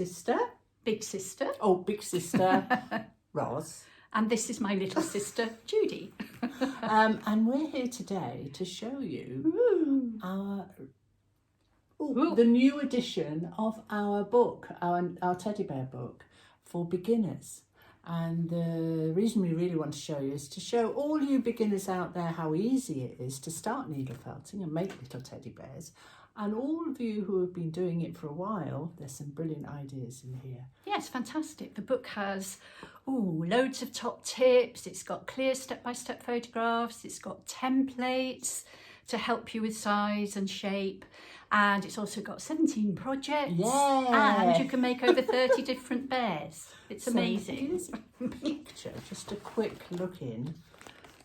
sister. Big sister. Oh, big sister, Roz. And this is my little sister, Judy. And we're here today to show you the new edition of our book, our teddy bear book for beginners. And the reason we really want to show you is to show all you beginners out there how easy it is to start needle felting and make little teddy bears. And all of you who have been doing it for a while, there's some brilliant ideas in here. Yes, fantastic. The book has loads of top tips. It's got clear step-by-step photographs. It's got templates to help you with size and shape. And it's also got 17 projects. Yeah. And you can make over 30 different bears. It's amazing. Here's a picture, just a quick look in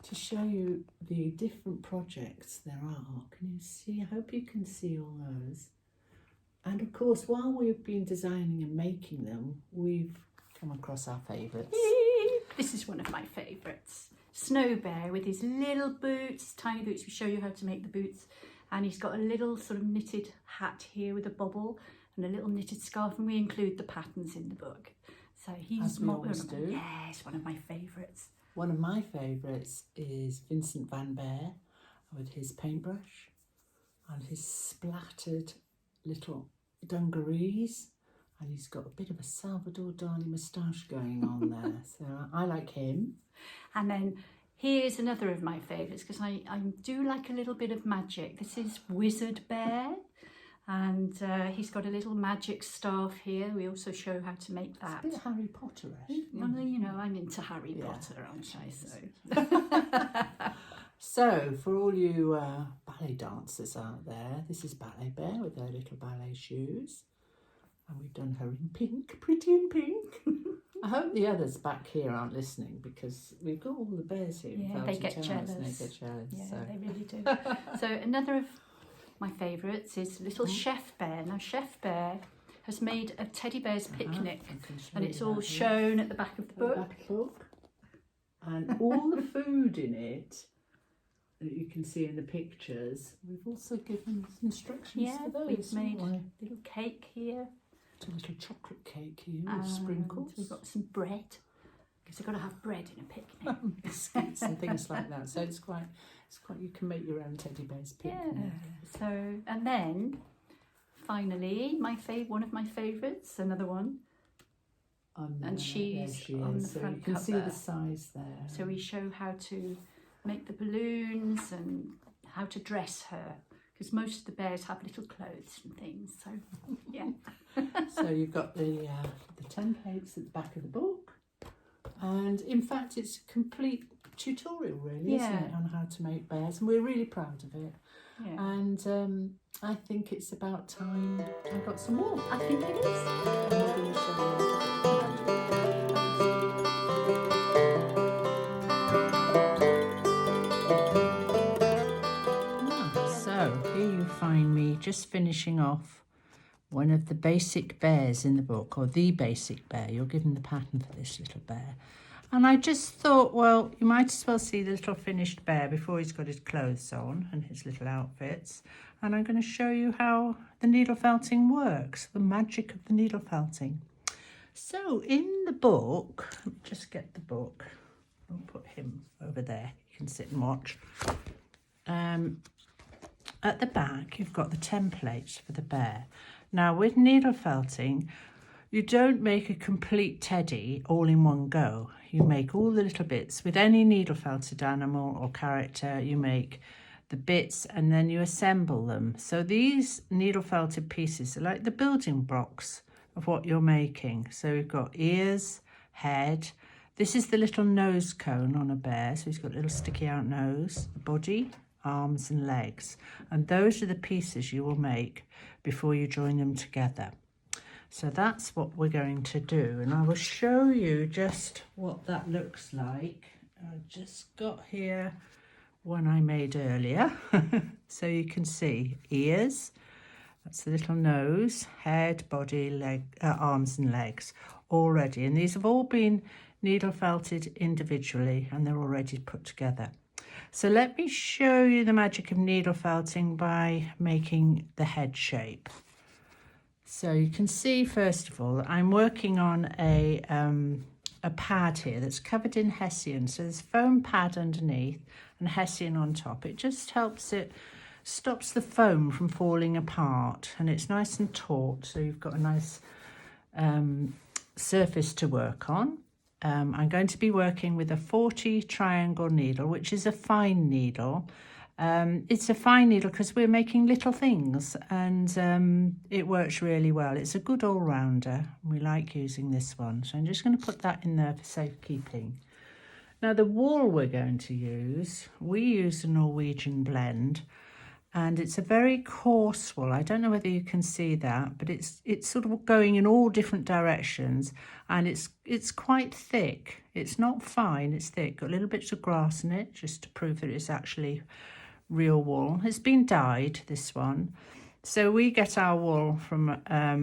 to show you the different projects there are. Can you see? I hope you can see all those. And of course, while we've been designing and making them, we've come across our favourites. This is one of my favourites. Snow Bear with his little boots, tiny boots. We show you how to make the boots. And he's got a little sort of knitted hat here with a bobble and a little knitted scarf. And we include the patterns in the book. So he's as we always do. Yes, one of my favourites. One of my favourites is Vincent van Bear with his paintbrush and his splattered little dungarees, and he's got a bit of a Salvador Dali moustache going on there. So I like him. And then here's another of my favourites because I do like a little bit of magic. This is Wizard Bear. And he's got a little magic staff here. We also show how to make that. It's a bit Harry Potter-ish. Well, you know, I'm into Harry Potter, aren't I? So. So, for all you ballet dancers out there, this is Ballet Bear with her little ballet shoes. And we've done her in pink, pretty in pink. I hope the others back here aren't listening because we've got all the bears here. Yeah, they get jealous. And they get jealous. Yeah, so. they really do. So another of my favourites is little Chef Bear. Now Chef Bear has made a teddy bear's picnic and it's all shown at the back of the book. And all the food in it that you can see in the pictures, we've also given instructions for those. We've made a little cake here. A little chocolate cake here with sprinkles. We've got some bread because you've got to have bread in a picnic. Biscuits and things like that. So it's quite. You can make your own teddy bear's picnic. Yeah. So and then finally, one of my favourites, another one. And she's on the front cover. You can see the size there. So we show how to make the balloons and how to dress her. Because most of the bears have little clothes and things, so yeah. So you've got the templates at the back of the book, and in fact it's a complete tutorial really, isn't it, on how to make bears, and we're really proud of it. Yeah. And I think it's about time I got some more. I think it is. And we're going to show you how to do it. Find me just finishing off one of the basic bears in the book, or the basic bear. You're given the pattern for this little bear. And I just thought, well, you might as well see the little finished bear before he's got his clothes on and his little outfits. And I'm going to show you how the needle felting works, the magic of the needle felting. So in the book, let me just get the book. I'll put him over there. You can sit and watch. At the back, you've got the templates for the bear. Now, with needle felting, you don't make a complete teddy all in one go. You make all the little bits. With any needle felted animal or character, you make the bits and then you assemble them. So these needle felted pieces are like the building blocks of what you're making. So you've got ears, head. This is the little nose cone on a bear. So he's got a little sticky out nose, the body, arms and legs, and those are the pieces you will make before you join them together. So that's what we're going to do, and I will show you just what that looks like. I've just got here one I made earlier. So you can see ears, that's the little nose, head, body, leg, arms and legs already, and these have all been needle felted individually and they're already put together. So let me show you the magic of needle felting by making the head shape. So you can see, first of all, I'm working on a pad here that's covered in hessian. So there's foam pad underneath and hessian on top. It just helps it, stops the foam from falling apart, and it's nice and taut, so you've got a nice surface to work on. I'm going to be working with a 40 triangle needle, which is a fine needle. It's a fine needle because we're making little things, and it works really well. It's a good all-rounder. We like using this one, so I'm just going to put that in there for safekeeping. Now the wool we're going to use, we use a Norwegian blend, and it's a very coarse wool. I don't know whether you can see that, but it's sort of going in all different directions, and it's quite thick. It's not fine, it's thick. Got little bits of grass in it just to prove that it's actually real wool. It's been dyed, this one. So we get our wool from a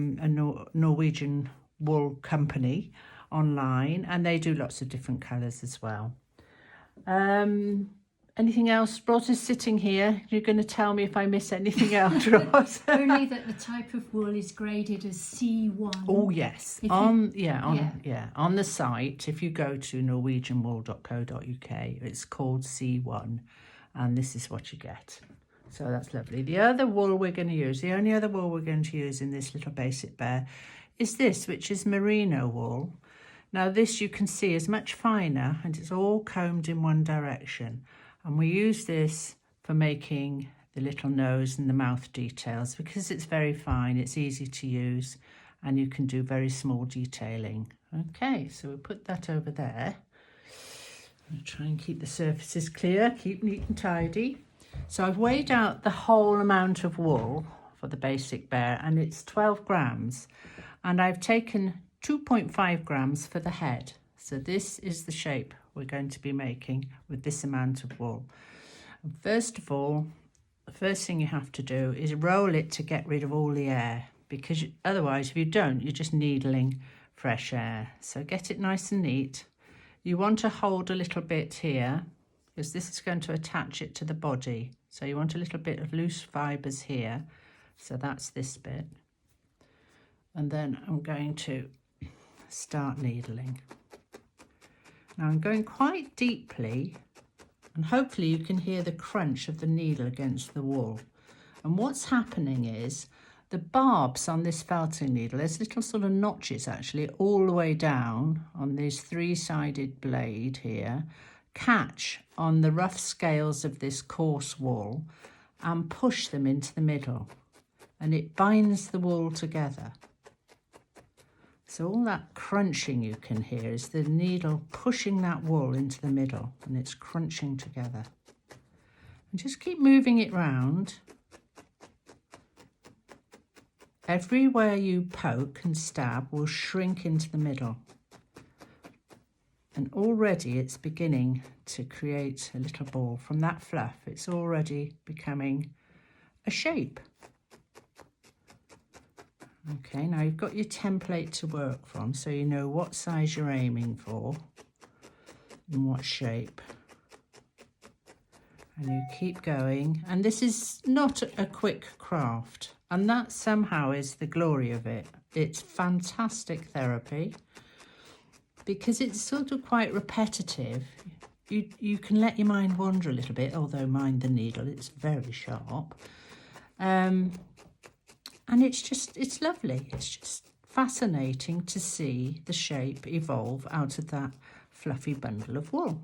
Norwegian wool company online, and they do lots of different colours as well. Anything else? Roz is sitting here. You're going to tell me if I miss anything else, Roz. Only that the type of wool is graded as C1. Oh yes, on the site, if you go to norwegianwool.co.uk, it's called C1, and this is what you get. So that's lovely. The other wool we're going to use, the only other wool we're going to use in this little basic bear, is this, which is merino wool. Now this, you can see, is much finer, and it's all combed in one direction. And we use this for making the little nose and the mouth details because it's very fine, it's easy to use, and you can do very small detailing. Okay, so we'll put that over there. I'll try and keep the surfaces clear, keep neat and tidy. So I've weighed out the whole amount of wool for the basic bear, and it's 12 grams. And I've taken 2.5 grams for the head. So this is the shape we're going to be making with this amount of wool. And first of all, the first thing you have to do is roll it to get rid of all the air, because otherwise, if you don't, you're just needling fresh air. So get it nice and neat. You want to hold a little bit here, because this is going to attach it to the body. So you want a little bit of loose fibres here. So that's this bit. And then I'm going to start needling. Now I'm going quite deeply, and hopefully you can hear the crunch of the needle against the wool. And what's happening is the barbs on this felting needle, there's little sort of notches actually all the way down on this three-sided blade here, catch on the rough scales of this coarse wool and push them into the middle, and it binds the wool together. So all that crunching you can hear is the needle pushing that wool into the middle, and it's crunching together. And just keep moving it round. Everywhere you poke and stab will shrink into the middle. And already it's beginning to create a little ball. From that fluff, it's already becoming a shape. Okay, now you've got your template to work from, so you know what size you're aiming for and what shape. And you keep going, and this is not a quick craft, and that somehow is the glory of it. It's fantastic therapy because it's sort of quite repetitive. You can let your mind wander a little bit, although mind the needle, it's very sharp. And it's lovely. It's just fascinating to see the shape evolve out of that fluffy bundle of wool.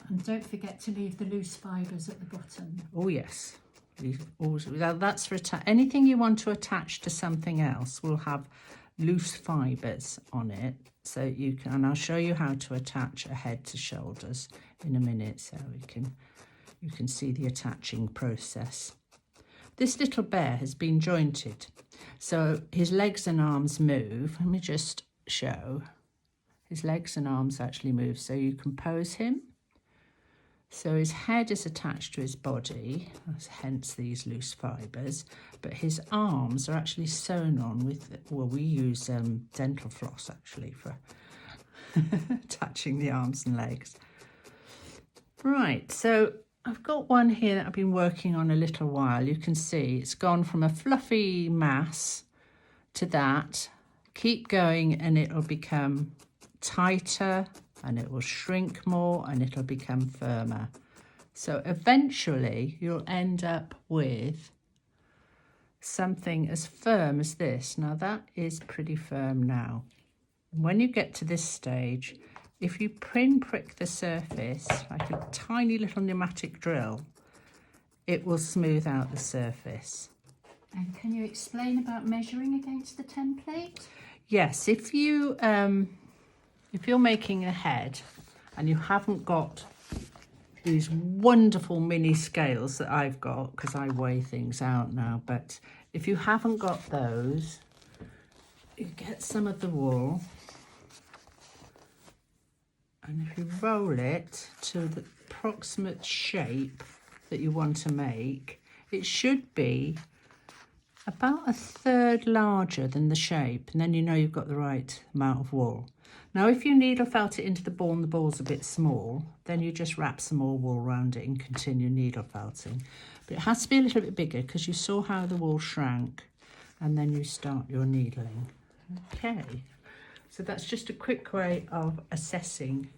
And don't forget to leave the loose fibres at the bottom. Oh yes, that's for anything you want to attach to something else will have loose fibres on it. So you can, and I'll show you how to attach a head to shoulders in a minute, so you can see the attaching process. This little bear has been jointed, so his legs and arms move. Let me just show. His legs and arms actually move, so you can pose him. So his head is attached to his body, hence these loose fibres, but his arms are actually sewn on with, well, we use dental floss actually for attaching the arms and legs. Right, so I've got one here that I've been working on a little while. You can see it's gone from a fluffy mass to that. Keep going and it'll become tighter and it will shrink more and it'll become firmer. So eventually you'll end up with something as firm as this. Now that is pretty firm now. When you get to this stage, if you prick the surface like a tiny little pneumatic drill, it will smooth out the surface. And can you explain about measuring against the template? Yes, if you're making a head and you haven't got these wonderful mini scales that I've got, because I weigh things out now, but if you haven't got those, you get some of the wool. And if you roll it to the approximate shape that you want to make, it should be about 1/3 larger than the shape, and then you know you've got the right amount of wool. Now if you needle felt it into the ball and the ball's a bit small, then you just wrap some more wool around it and continue needle felting. But it has to be a little bit bigger because you saw how the wool shrank, and then you start your needling. Okay. So that's just a quick way of assessing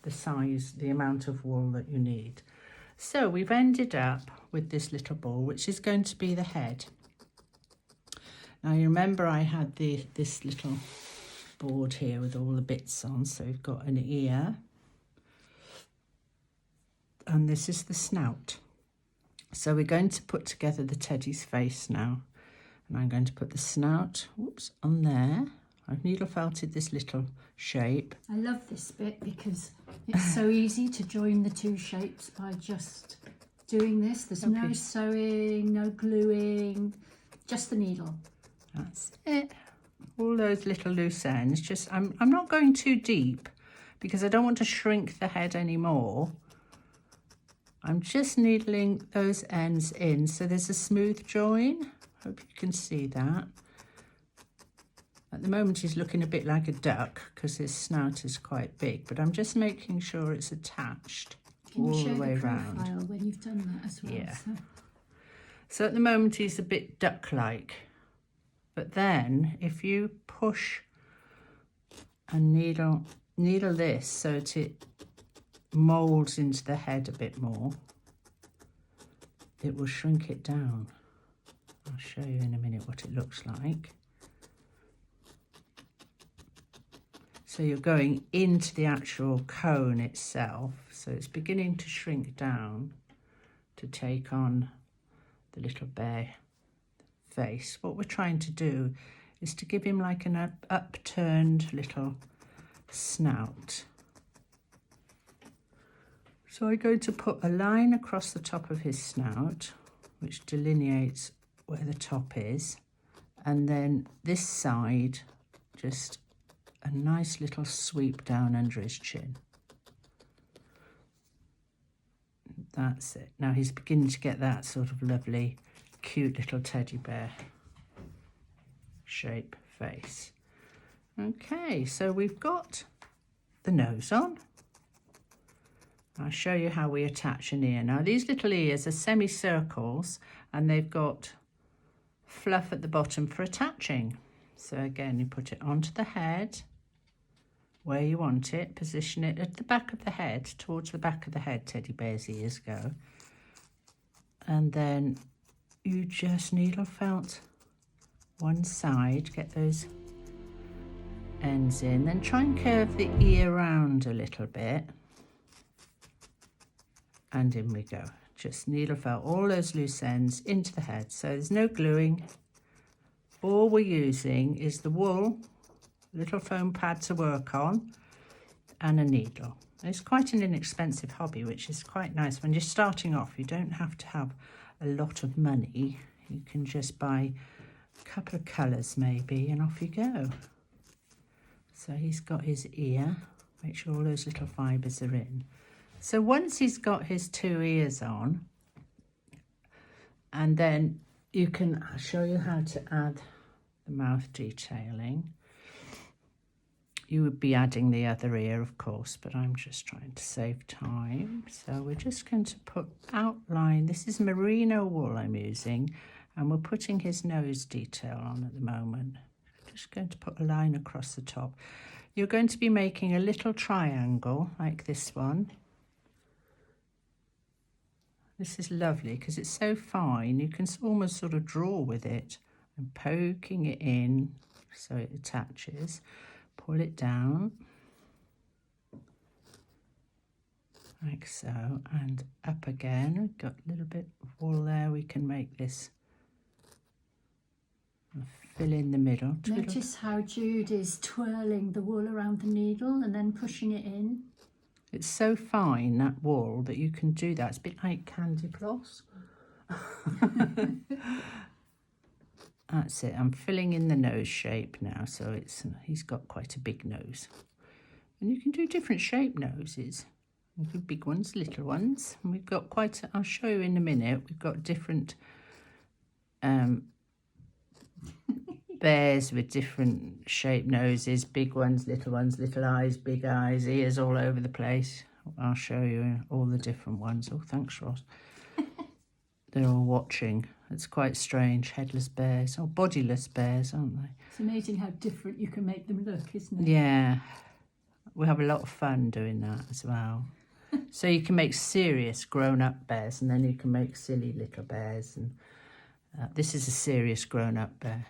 the size, the amount of wool that you need. So we've ended up with this little ball, which is going to be the head. Now you remember I had this little board here with all the bits on. So we've got an ear, and this is the snout. So we're going to put together the teddy's face now. And I'm going to put the snout, on there. I've needle felted this little shape. I love this bit because it's so easy to join the two shapes by just doing this. There's no sewing, no gluing, just the needle. That's it. All those little loose ends. Just I'm not going too deep because I don't want to shrink the head anymore. I'm just needling those ends in so there's a smooth join. Hope you can see that. At the moment he's looking a bit like a duck because his snout is quite big, but I'm just making sure it's attached all the way around. Can you show the profile when you've done that as well? Yeah. So at the moment he's a bit duck-like, but then if you push and needle this so that it moulds into the head a bit more, it will shrink it down. I'll show you in a minute what it looks like. So you're going into the actual cone itself. So it's beginning to shrink down to take on the little bear face. What we're trying to do is to give him like an upturned little snout. So I'm going to put a line across the top of his snout, which delineates where the top is, and then this side, just a nice little sweep down under his chin. That's it. Now he's beginning to get that sort of lovely, cute little teddy bear shape face. Okay, so we've got the nose on. I'll show you how we attach an ear. Now these little ears are semicircles and they've got fluff at the bottom for attaching. So again, you put it onto the head where you want it, position it at the back of the head, towards the back of the head teddy bear's ears go, and then you just needle felt one side, get those ends in, then try and curve the ear round a little bit, and in we go. Just needle felt all those loose ends into the head. So there's no gluing. All we're using is the wool, little foam pad to work on, and a needle. It's quite an inexpensive hobby, which is quite nice. When you're starting off, you don't have to have a lot of money. You can just buy a couple of colours maybe, and off you go. So he's got his ear. Make sure all those little fibres are in. So once he's got his two ears on, and then I'll show you how to add the mouth detailing. You would be adding the other ear, of course, but I'm just trying to save time. So we're just going to put outline. This is merino wool I'm using, and we're putting his nose detail on at the moment. Just going to put a line across the top. You're going to be making a little triangle like this one. This is lovely because it's so fine. You can almost sort of draw with it and poking it in so it attaches. Pull it down like so, and up again. We've got a little bit of wool there. We can make this fill in the middle. Notice how Jude is twirling the wool around the needle and then pushing it in. It's so fine, that wool, that you can do that. It's a bit like candy floss. That's it. I'm filling in the nose shape now, so he's got quite a big nose. And you can do different shape noses. You can do big ones, little ones. And we've got I'll show you in a minute. We've got different bears with different shape noses, big ones, little eyes, big eyes, ears all over the place. I'll show you all the different ones. Oh, thanks, Roz. They're all watching. It's quite strange. Headless bears, or bodiless bears, aren't they? It's amazing how different you can make them look, isn't it? Yeah. We have a lot of fun doing that as well. So you can make serious grown-up bears, and then you can make silly little bears. And this is a serious grown-up bear.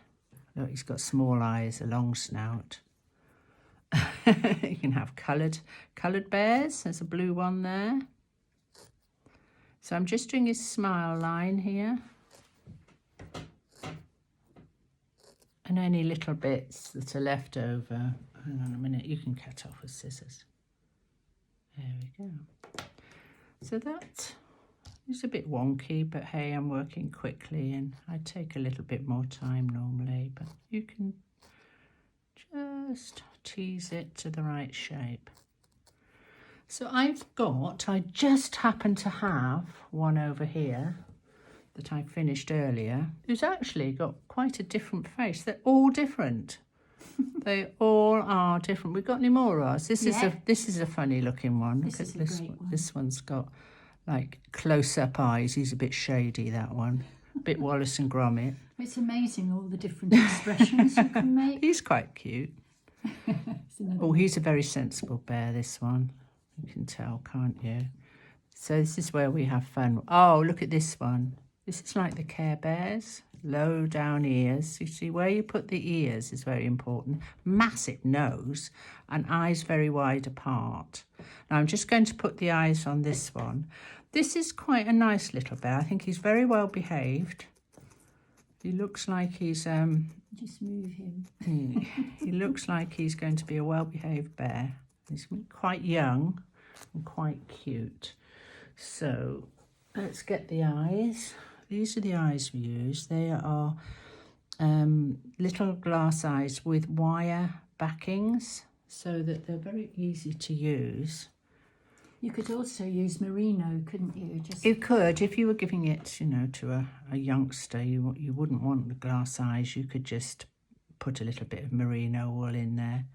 Look, he's got small eyes, a long snout. You can have coloured bears. There's a blue one there. So I'm just doing his smile line here. And any little bits that are left over, hang on a minute, you can cut off with scissors. There we go. So that is a bit wonky, but hey, I'm working quickly and I take a little bit more time normally, but you can just tease it to the right shape. So I just happen to have one over here that I finished earlier, who's actually got quite a different face. They're all different. They all are different. We've got any more, Roz? This is a funny looking one. Look at this one. This one's got like close-up eyes. He's a bit shady, that one. A bit Wallace and Gromit. It's amazing all the different expressions you can make. He's quite cute. Oh, he's a very sensible bear, this one. You can tell, can't you? So this is where we have fun. Oh, look at this one. This is like the Care Bears. Low down ears. You see where you put the ears is very important. Massive nose and eyes very wide apart. Now I'm just going to put the eyes on this one. This is quite a nice little bear. I think he's very well behaved. He looks like he's just move him. He looks like he's going to be a well-behaved bear. He's quite young and quite cute. So let's get the eyes. These are the eyes we use. They are little glass eyes with wire backings so that they're very easy to use. You could also use merino, couldn't you? You could, if you were giving it, to a youngster, you wouldn't want the glass eyes. You could just put a little bit of merino wool in there.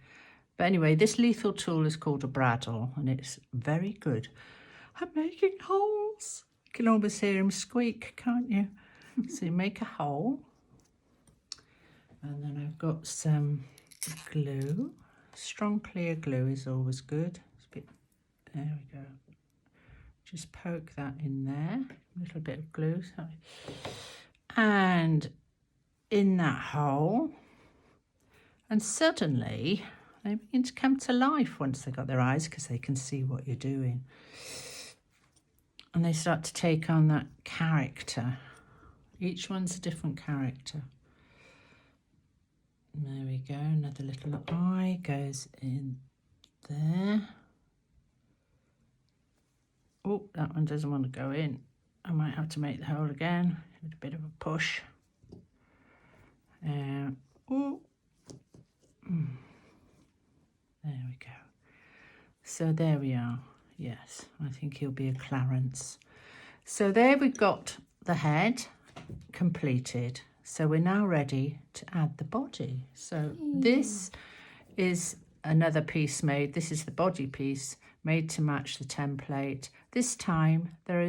But anyway, this lethal tool is called a bradawl, and it's very good at making holes. You can almost hear him squeak, can't you? So you make a hole, and then I've got some glue. Strong clear glue is always good. There we go. Just poke that in there. A little bit of glue. Sorry. And in that hole. And suddenly they begin to come to life once they've got their eyes, because they can see what you're doing. And they start to take on that character. Each one's a different character. And there we go. Another little eye goes in there. Oh, that one doesn't want to go in. I might have to make the hole again with a bit of a push. Oh. There we go. So there we are. Yes, I think he'll be a Clarence. So there we've got the head completed. So we're now ready to add the body. So this is another piece made. This is the body piece made to match the template. This time there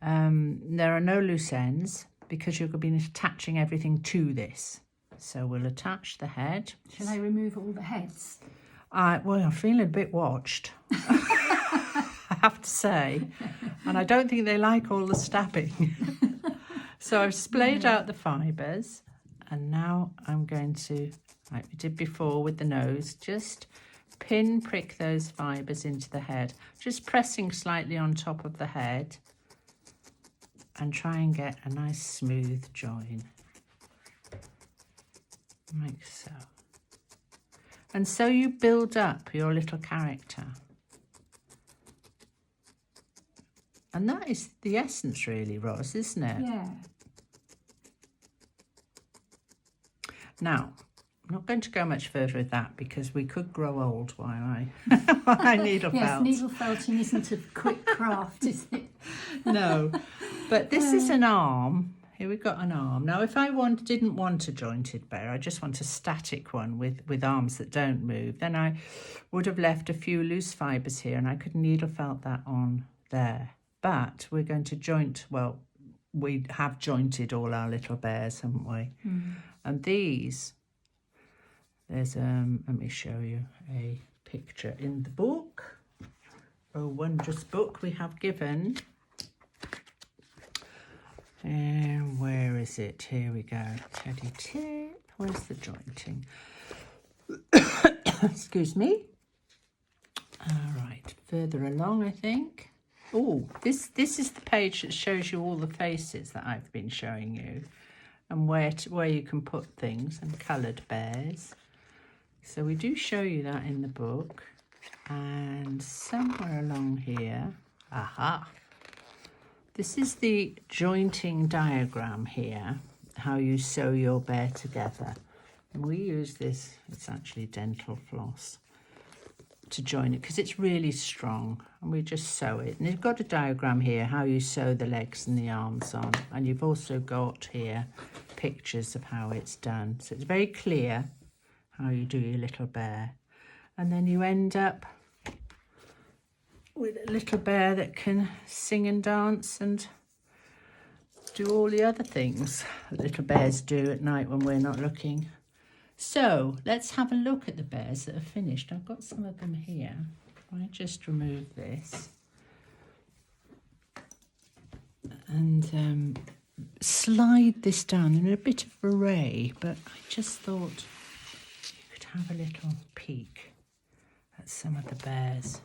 are no loose ends because you're going to be attaching everything to this. So we'll attach the head. Shall I remove all the heads? Well, I'm feeling a bit watched, I have to say. And I don't think they like all the stabbing. So I've splayed out the fibres. And now I'm going to, like we did before with the nose, just prick those fibres into the head. Just pressing slightly on top of the head. And try and get a nice smooth join. Like so. And so you build up your little character. And that is the essence really, Roz, isn't it? Yeah. Now, I'm not going to go much further with that because we could grow old while I needle felt. Yes, needle felting isn't a quick craft, is it? No, but this is an arm. Here we've got an arm. Now, if I didn't want a jointed bear, I just want a static one with arms that don't move, then I would have left a few loose fibres here and I could needle felt that on there. But we're going to joint, well, we have jointed all our little bears, haven't we? Mm. And these, there's, let me show you a picture in the book. A wondrous book we have given. And where is it? Here we go. Teddy tip. Where's the jointing? Excuse me. All right. Further along, I think. Oh, this is the page that shows you all the faces that I've been showing you, and where you can put things, and coloured bears. So we do show you that in the book. And somewhere along here, aha. This is the jointing diagram here, how you sew your bear together. And we use this, it's actually dental floss, to join it because it's really strong, and we just sew it. And you've got a diagram here, how you sew the legs and the arms on. And you've also got here pictures of how it's done. So it's very clear how you do your little bear. And then you end up with a little bear that can sing and dance and do all the other things little bears do at night when we're not looking. So let's have a look at the bears that are finished. I've got some of them here. I just remove this and slide this down in a bit of array, but I just thought you could have a little peek at some of the bears.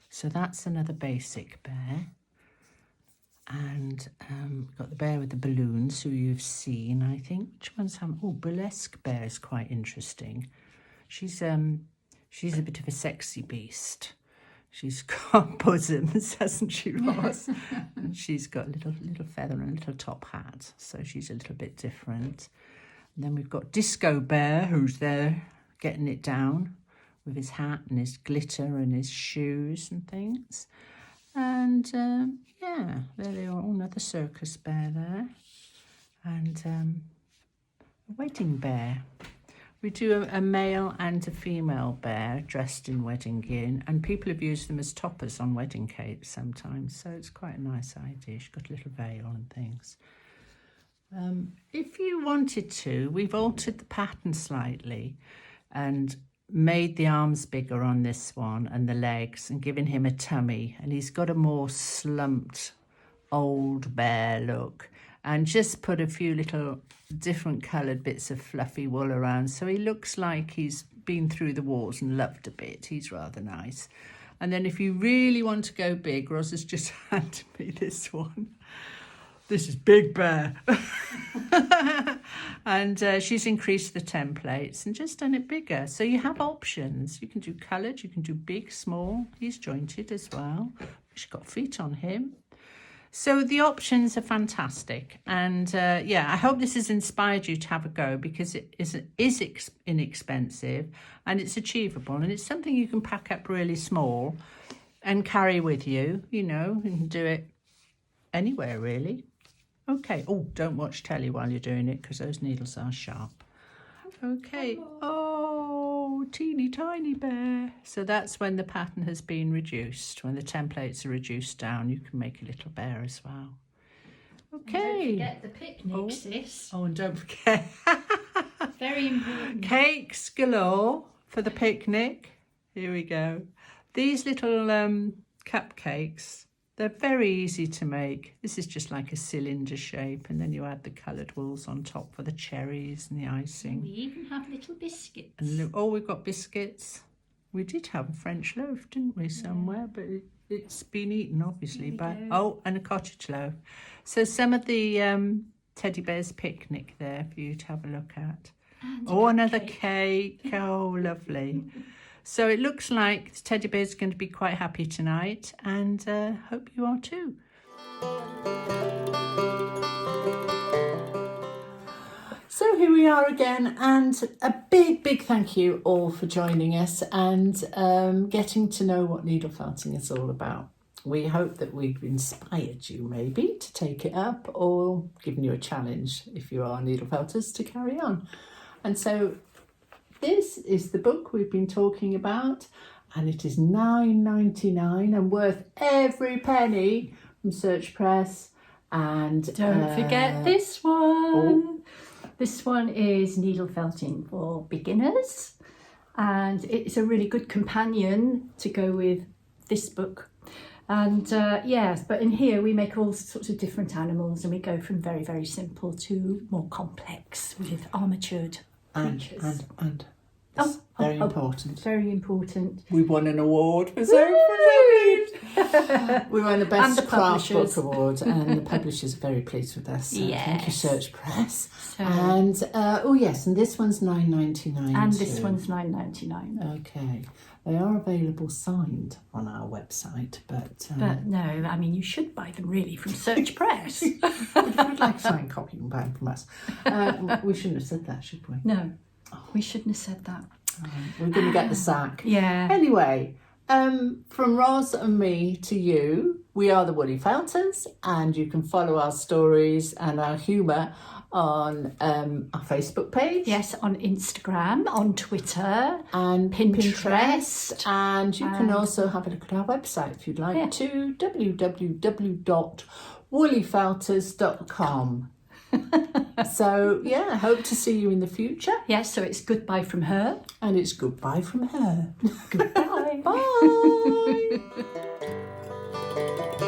So that's another basic bear. And we've got the bear with the balloons, who you've seen, I think. Which one's have? Oh, burlesque bear is quite interesting. She's a bit of a sexy beast. She's got bosoms, hasn't she, Roz? And she's got a little feather and a little top hat, so she's a little bit different. And then we've got Disco Bear, who's there getting it down with his hat and his glitter and his shoes and things. And yeah, there they are, another circus bear there. And a wedding bear. We do a male and a female bear dressed in wedding gear, and people have used them as toppers on wedding cakes sometimes, so it's quite a nice idea. She's got a little veil and things. If you wanted to, we've altered the pattern slightly and made the arms bigger on this one and the legs and given him a tummy, and he's got a more slumped old bear look, and just put a few little different coloured bits of fluffy wool around, so he looks like he's been through the wars and loved a bit. He's rather nice. And then if you really want to go big, Roz has just handed me this one. This is Big Bear. And she's increased the templates and just done it bigger. So you have options. You can do coloured, you can do big, small. He's jointed as well. She's got feet on him. So the options are fantastic. And yeah, I hope this has inspired you to have a go, because it is inexpensive and it's achievable. And it's something you can pack up really small and carry with you. You know, you can do it anywhere really. Okay. Oh, don't watch telly while you're doing it, because those needles are sharp. Okay. Oh, teeny tiny bear. So that's when the pattern has been reduced. When the templates are reduced down, you can make a little bear as well. Okay. And don't forget the picnic, sis. Oh, and don't forget. Very important. Cakes galore for the picnic. Here we go. These little cupcakes, they're very easy to make. This is just like a cylinder shape, and then you add the coloured wools on top for the cherries and the icing. We even have little biscuits. And we've got biscuits. We did have a French loaf, didn't we, somewhere? But it's been eaten, obviously. And a cottage loaf. So some of the teddy bear's picnic there for you to have a look at. And another cake. Oh, lovely. So it looks like the teddy bear's going to be quite happy tonight, and hope you are too. So here we are again, and a big thank you all for joining us and getting to know what needle felting is all about. We hope that we've inspired you maybe to take it up, or given you a challenge if you are needle felters to carry on. And so this is the book we've been talking about, and it is $9.99 and worth every penny from Search Press. And don't forget this one. This one is needle felting for beginners, and it's a really good companion to go with this book. And yes, but in here we make all sorts of different animals, and we go from very simple to more complex with armatured creatures. And it's very important. Very important. We won an award for so we won the Best Craft Book Award, and the publishers are very pleased with us. So thank you, Search Press. So, and and this one's $9.99. And this one's $9.99. Okay. They are available signed on our website, but no, I mean, you should buy them really from Search Press. If you'd like a signed copy, you can buy them from us. We shouldn't have said that, should we? No, we shouldn't have said that. We're going to get the sack. Yeah. Anyway, from Roz and me to you, we are the Woolly Felters, and you can follow our stories and our humour on our Facebook page. Yes, on Instagram, on Twitter, and Pinterest. And you can also have a look at our website if you'd like to, www.woollyfelters.com. So, hope to see you in the future. Yes, so it's goodbye from her. And it's goodbye from her. Goodbye. Bye.